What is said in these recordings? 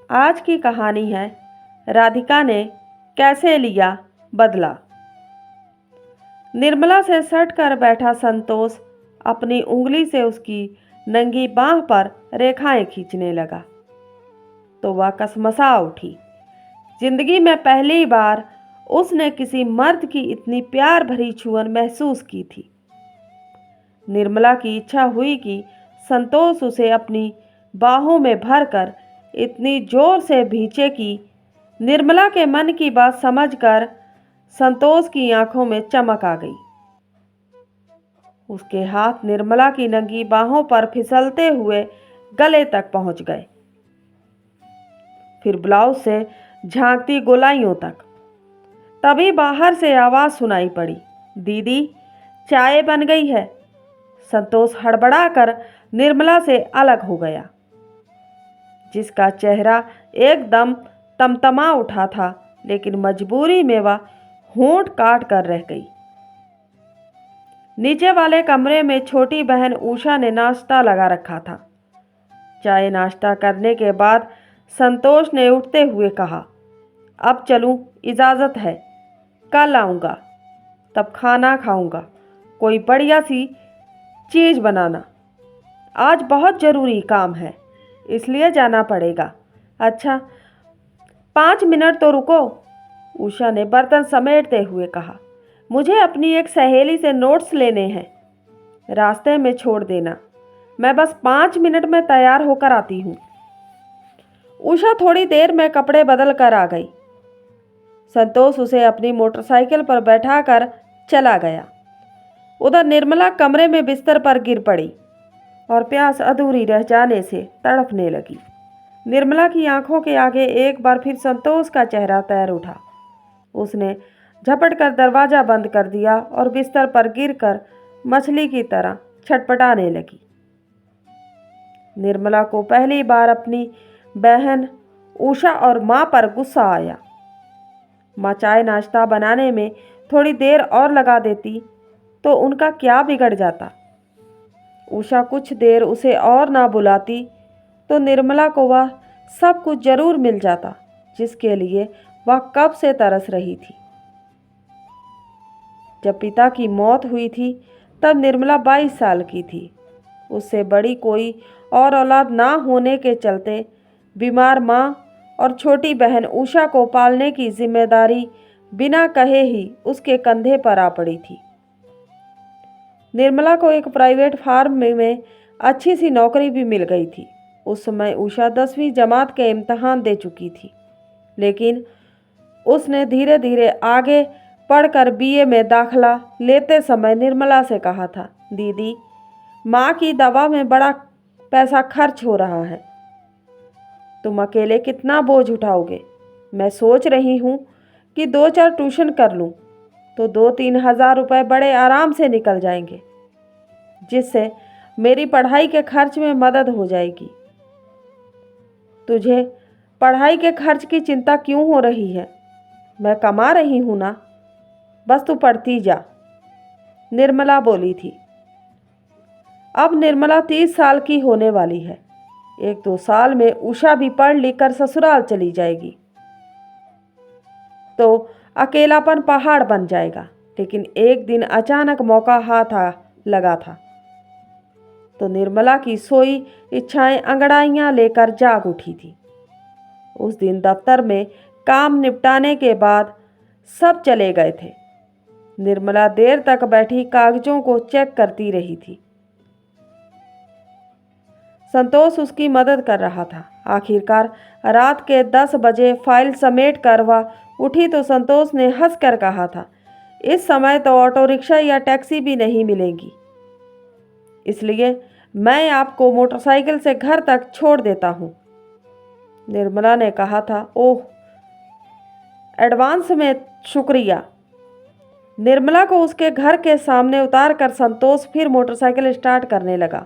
आज की कहानी है राधिका ने कैसे लिया बदला। निर्मला से सट कर बैठा संतोष अपनी उंगली से उसकी नंगी बांह पर रेखाएं खींचने लगा तो वह कसमसा उठी। जिंदगी में पहली बार उसने किसी मर्द की इतनी प्यार भरी छुअन महसूस की थी। निर्मला की इच्छा हुई कि संतोष उसे अपनी बाहों में भरकर इतनी जोर से भींचे कि निर्मला के मन की बात समझकर संतोष की आंखों में चमक आ गई। उसके हाथ निर्मला की नंगी बाहों पर फिसलते हुए गले तक पहुंच गए, फिर ब्लाउज से झांकती गोलाइयों तक। तभी बाहर से आवाज सुनाई पड़ी, दीदी चाय बन गई है। संतोष हड़बड़ाकर निर्मला से अलग हो गया, जिसका चेहरा एकदम तमतमा उठा था, लेकिन मजबूरी में वह होंठ काट कर रह गई। नीचे वाले कमरे में छोटी बहन उषा ने नाश्ता लगा रखा था। चाय नाश्ता करने के बाद संतोष ने उठते हुए कहा, अब चलूं, इजाज़त है, कल आऊँगा, तब खाना खाऊंगा। कोई बढ़िया सी चीज़ बनाना, आज बहुत ज़रूरी काम है इसलिए जाना पड़ेगा। अच्छा 5 मिनट तो रुको, उषा ने बर्तन समेटते हुए कहा। मुझे अपनी एक सहेली से नोट्स लेने हैं, रास्ते में छोड़ देना, मैं बस 5 मिनट में तैयार होकर आती हूँ। उषा थोड़ी देर में कपड़े बदल कर आ गई। संतोष उसे अपनी मोटरसाइकिल पर बैठाकर चला गया। उधर निर्मला कमरे में बिस्तर पर गिर पड़ी और प्यास अधूरी रह जाने से तड़पने लगी। निर्मला की आंखों के आगे एक बार फिर संतोष का चेहरा तैर उठा। उसने झपट कर दरवाज़ा बंद कर दिया और बिस्तर पर गिरकर मछली की तरह छटपटाने लगी। निर्मला को पहली बार अपनी बहन उषा और माँ पर गुस्सा आया। माँ चाय नाश्ता बनाने में थोड़ी देर और लगा देती तो उनका क्या बिगड़ जाता। उषा कुछ देर उसे और ना बुलाती तो निर्मला को वह सब कुछ जरूर मिल जाता जिसके लिए वह कब से तरस रही थी। जब पिता की मौत हुई थी तब निर्मला 22 साल की थी। उससे बड़ी कोई और औलाद ना होने के चलते बीमार माँ और छोटी बहन उषा को पालने की जिम्मेदारी बिना कहे ही उसके कंधे पर आ पड़ी थी। निर्मला को एक प्राइवेट फार्म में अच्छी सी नौकरी भी मिल गई थी। उस समय उषा 10वीं जमात के इम्तहान दे चुकी थी, लेकिन उसने धीरे धीरे आगे पढ़कर बीए में दाखला लेते समय निर्मला से कहा था, दीदी माँ की दवा में बड़ा पैसा खर्च हो रहा है, तुम अकेले कितना बोझ उठाओगे। मैं सोच रही हूँ कि 2-4 ट्यूशन कर लूँ तो 2-3 हज़ार रुपये बड़े आराम से निकल जाएंगे, जिससे मेरी पढ़ाई के खर्च में मदद हो जाएगी। तुझे पढ़ाई के खर्च की चिंता क्यों हो रही है? मैं कमा रही हूँ ना, बस तू पढ़ती जा, निर्मला बोली थी। अब निर्मला 30 साल की होने वाली है। 1-2 साल में उषा भी पढ़ लिख कर ससुराल चली जाएगी तो अकेलापन पहाड़ बन जाएगा। लेकिन एक दिन अचानक मौका हाथ लगा था तो निर्मला की सोई इच्छाएं अंगड़ाइयां लेकर जाग उठी थी। उस दिन दफ्तर में काम निपटाने के बाद सब चले गए थे। निर्मला देर तक बैठी कागजों को चेक करती रही थी। संतोष उसकी मदद कर रहा था। आखिरकार रात के 10 बजे फाइल समेट कर वह उठी तो संतोष ने हंसकर कहा था, इस समय तो ऑटो रिक्शा या टैक्सी भी नहीं मिलेंगी, इसलिए मैं आपको मोटरसाइकिल से घर तक छोड़ देता हूँ। निर्मला ने कहा था, ओह एडवांस में शुक्रिया। निर्मला को उसके घर के सामने उतार कर संतोष फिर मोटरसाइकिल स्टार्ट करने लगा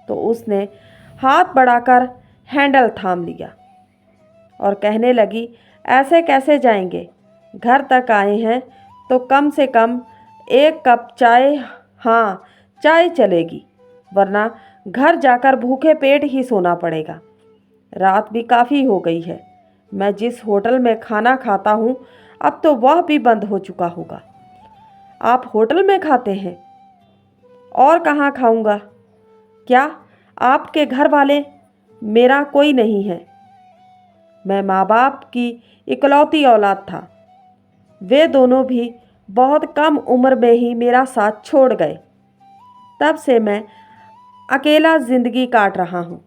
तो उसने हाथ बढ़ाकर हैंडल थाम लिया और कहने लगी, ऐसे कैसे जाएंगे? घर तक आए हैं तो कम से कम 1 कप चाय, हाँ चाय चलेगी, वरना घर जाकर भूखे पेट ही सोना पड़ेगा। रात भी काफ़ी हो गई है। मैं जिस होटल में खाना खाता हूँ अब तो वह भी बंद हो चुका होगा। आप होटल में खाते हैं? और कहाँ खाऊंगा? क्या आपके घर वाले? मेरा कोई नहीं है। मैं माँ बाप की इकलौती औलाद था। वे दोनों भी बहुत कम उम्र में ही मेरा साथ छोड़ गए। तब से मैं अकेला ज़िंदगी काट रहा हूँ।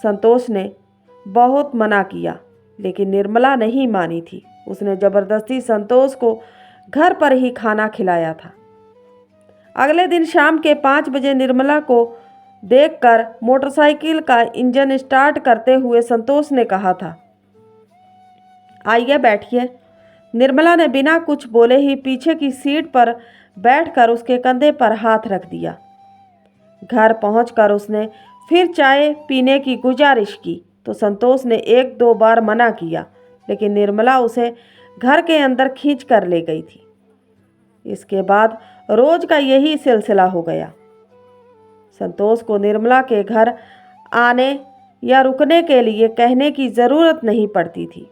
संतोष ने बहुत मना किया, लेकिन निर्मला नहीं मानी थी। उसने ज़बरदस्ती संतोष को घर पर ही खाना खिलाया था। अगले दिन शाम के 5 बजे निर्मला को देखकर मोटरसाइकिल का इंजन स्टार्ट करते हुए संतोष ने कहा था, आइए बैठिए। निर्मला ने बिना कुछ बोले ही पीछे की सीट पर बैठकर उसके कंधे पर हाथ रख दिया। घर पहुंचकर उसने फिर चाय पीने की गुजारिश की तो संतोष ने 1-2 बार मना किया, लेकिन निर्मला उसे घर के अंदर खींच कर ले गई थी। इसके बाद रोज का यही सिलसिला हो गया। संतोष को निर्मला के घर आने या रुकने के लिए कहने की ज़रूरत नहीं पड़ती थी।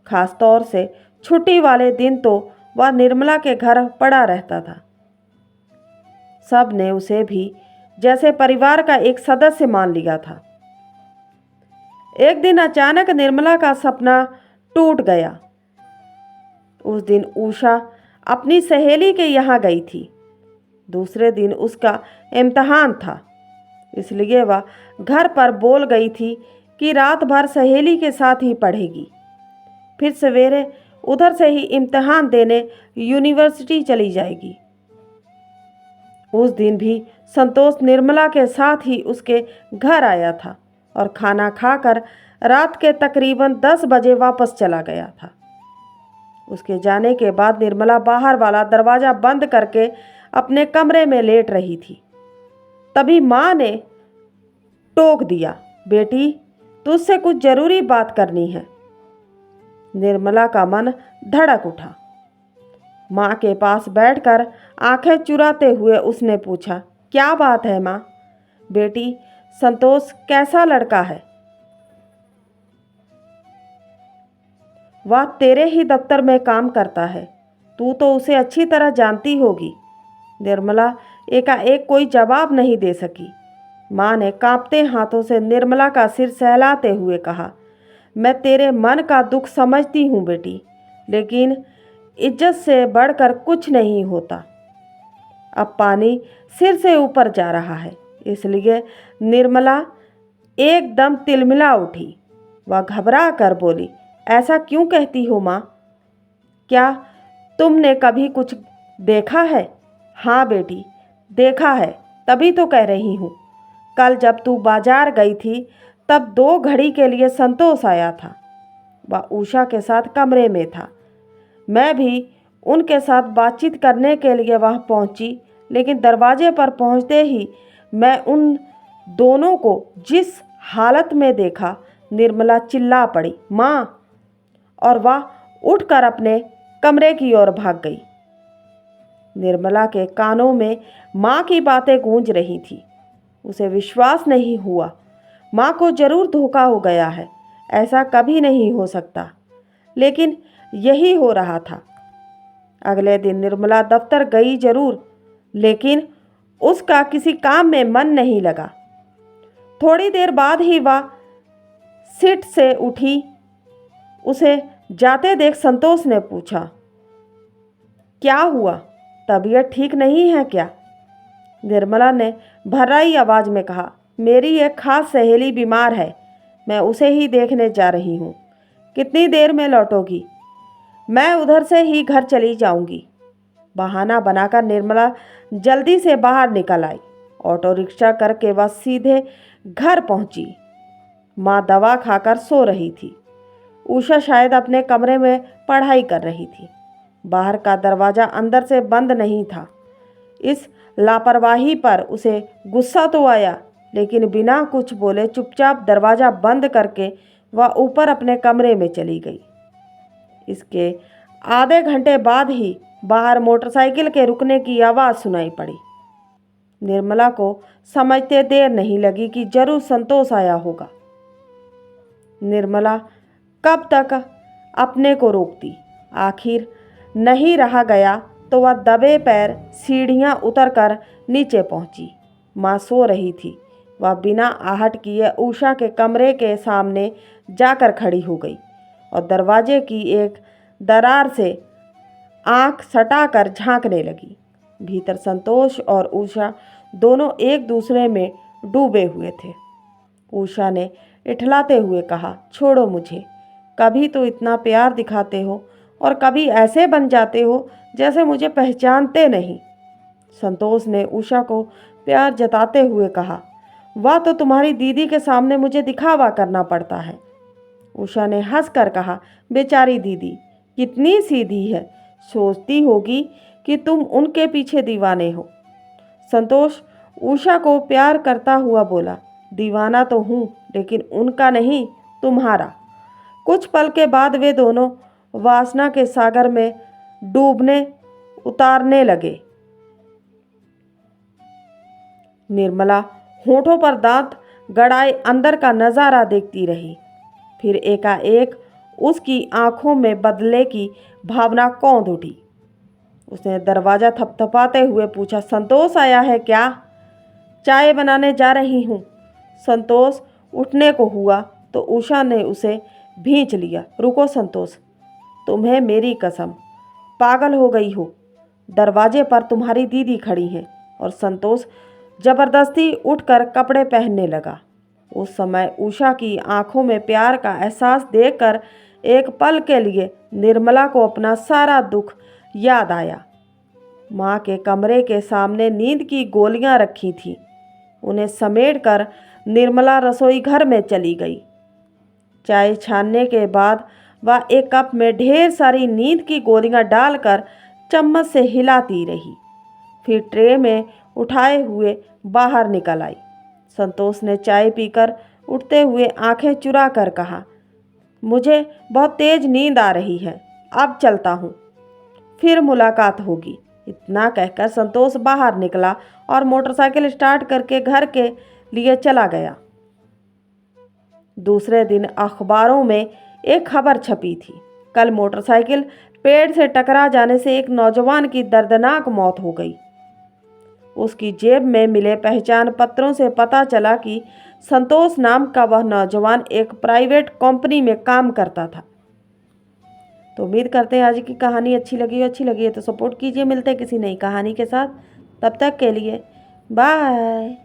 खास तौर से छुट्टी वाले दिन तो वह निर्मला के घर पड़ा रहता था। सब ने उसे भी जैसे परिवार का एक सदस्य मान लिया था। एक दिन अचानक निर्मला का सपना टूट गया। उस दिन उषा अपनी सहेली के यहाँ गई थी। दूसरे दिन उसका इम्तिहान था, इसलिए वह घर पर बोल गई थी कि रात भर सहेली के साथ ही पढ़ेगी, फिर सवेरे उधर से ही इम्तिहान देने यूनिवर्सिटी चली जाएगी। उस दिन भी संतोष निर्मला के साथ ही उसके घर आया था और खाना खाकर रात के तकरीबन 10 बजे वापस चला गया था। उसके जाने के बाद निर्मला बाहर वाला दरवाज़ा बंद करके अपने कमरे में लेट रही थी। तभी माँ ने टोक दिया, बेटी तुझसे कुछ ज़रूरी बात करनी है। निर्मला का मन धड़क उठा। माँ के पास बैठकर आंखें चुराते हुए उसने पूछा, क्या बात है माँ? बेटी संतोष कैसा लड़का है? वह तेरे ही दफ्तर में काम करता है, तू तो उसे अच्छी तरह जानती होगी। निर्मला एकाएक कोई जवाब नहीं दे सकी। माँ ने कांपते हाथों से निर्मला का सिर सहलाते हुए कहा, मैं तेरे मन का दुख समझती हूँ बेटी, लेकिन इज्जत से बढ़कर कुछ नहीं होता। अब पानी सिर से ऊपर जा रहा है, इसलिए निर्मला एकदम तिलमिला उठी। वह घबरा कर बोली, ऐसा क्यों कहती हो माँ? क्या तुमने कभी कुछ देखा है? हाँ बेटी देखा है, तभी तो कह रही हूँ। कल जब तू बाजार गई थी तब 2 घड़ी के लिए संतोष आया था। वह उषा के साथ कमरे में था। मैं भी उनके साथ बातचीत करने के लिए वहाँ पहुँची, लेकिन दरवाजे पर पहुँचते ही मैं उन दोनों को जिस हालत में देखा, निर्मला चिल्ला पड़ी, माँ, और वह उठकर अपने कमरे की ओर भाग गई। निर्मला के कानों में माँ की बातें गूंज रही थी। उसे विश्वास नहीं हुआ। माँ को जरूर धोखा हो गया है, ऐसा कभी नहीं हो सकता, लेकिन यही हो रहा था। अगले दिन निर्मला दफ्तर गई जरूर, लेकिन उसका किसी काम में मन नहीं लगा। थोड़ी देर बाद ही वह सीट से उठी। उसे जाते देख संतोष ने पूछा, क्या हुआ, तबीयत ठीक नहीं है क्या? निर्मला ने भर्राई आवाज़ में कहा, मेरी एक खास सहेली बीमार है, मैं उसे ही देखने जा रही हूँ। कितनी देर में लौटोगी? मैं उधर से ही घर चली जाऊँगी। बहाना बनाकर निर्मला जल्दी से बाहर निकल आई। ऑटो रिक्शा करके वह सीधे घर पहुँची। माँ दवा खाकर सो रही थी। उषा शायद अपने कमरे में पढ़ाई कर रही थी। बाहर का दरवाज़ा अंदर से बंद नहीं था। इस लापरवाही पर उसे गुस्सा तो आया, लेकिन बिना कुछ बोले चुपचाप दरवाज़ा बंद करके वह ऊपर अपने कमरे में चली गई। इसके आधे घंटे बाद ही बाहर मोटरसाइकिल के रुकने की आवाज़ सुनाई पड़ी। निर्मला को समझते देर नहीं लगी कि जरूर संतोष आया होगा। निर्मला कब तक अपने को रोकती। आखिर नहीं रहा गया तो वह दबे पैर सीढ़ियां उतरकर नीचे पहुंची। माँ सो रही थी। वह बिना आहट किए उषा के कमरे के सामने जाकर खड़ी हो गई और दरवाजे की एक दरार से आंख सटाकर झांकने लगी। भीतर संतोष और उषा दोनों एक दूसरे में डूबे हुए थे। उषा ने इठलाते हुए कहा, छोड़ो मुझे। कभी तो इतना प्यार दिखाते हो और कभी ऐसे बन जाते हो जैसे मुझे पहचानते नहीं। संतोष ने उषा को प्यार जताते हुए कहा, वह तो तुम्हारी दीदी के सामने मुझे दिखावा करना पड़ता है। उषा ने हंसकर कहा, बेचारी दीदी कितनी सीधी है, सोचती होगी कि तुम उनके पीछे दीवाने हो। संतोष उषा को प्यार करता हुआ बोला, दीवाना तो हूँ लेकिन उनका नहीं, तुम्हारा। कुछ पल के बाद वे दोनों वासना के सागर में डूबने उतारने लगे। निर्मला होठों पर दांत गड़ाए अंदर का नज़ारा देखती रही। फिर एकाएक उसकी आंखों में बदले की भावना कौंध उठी। उसने दरवाज़ा थपथपाते हुए पूछा, संतोष आया है क्या? चाय बनाने जा रही हूँ। संतोष उठने को हुआ तो उषा ने उसे भींच लिया। रुको संतोष, तुम्हें मेरी कसम, पागल हो गई हो। दरवाजे पर तुम्हारी दीदी खड़ी है। और संतोष जबरदस्ती उठकर कपड़े पहनने लगा। उस समय उषा की आंखों में प्यार का एहसास देखकर एक पल के लिए निर्मला को अपना सारा दुख याद आया। माँ के कमरे के सामने नींद की गोलियां रखी थीं। उन्हें समेटकर निर्मला रसोई घर में चली गई। चाय छानने के बाद वह एक कप में ढेर सारी नींद की गोलियां डालकर चम्मच से हिलाती रही। फिर ट्रे में उठाए हुए बाहर निकल आई। संतोष ने चाय पीकर उठते हुए आंखें चुरा कर कहा, मुझे बहुत तेज नींद आ रही है, अब चलता हूँ, फिर मुलाकात होगी। इतना कहकर संतोष बाहर निकला और मोटरसाइकिल स्टार्ट करके घर के लिए चला गया। दूसरे दिन अखबारों में एक खबर छपी थी। कल मोटरसाइकिल पेड़ से टकरा जाने से एक नौजवान की दर्दनाक मौत हो गई। उसकी जेब में मिले पहचान पत्रों से पता चला कि संतोष नाम का वह नौजवान एक प्राइवेट कंपनी में काम करता था। तो उम्मीद करते हैं आज की कहानी अच्छी लगी है तो सपोर्ट कीजिए। मिलते हैं किसी नई कहानी के साथ, तब तक के लिए बाय।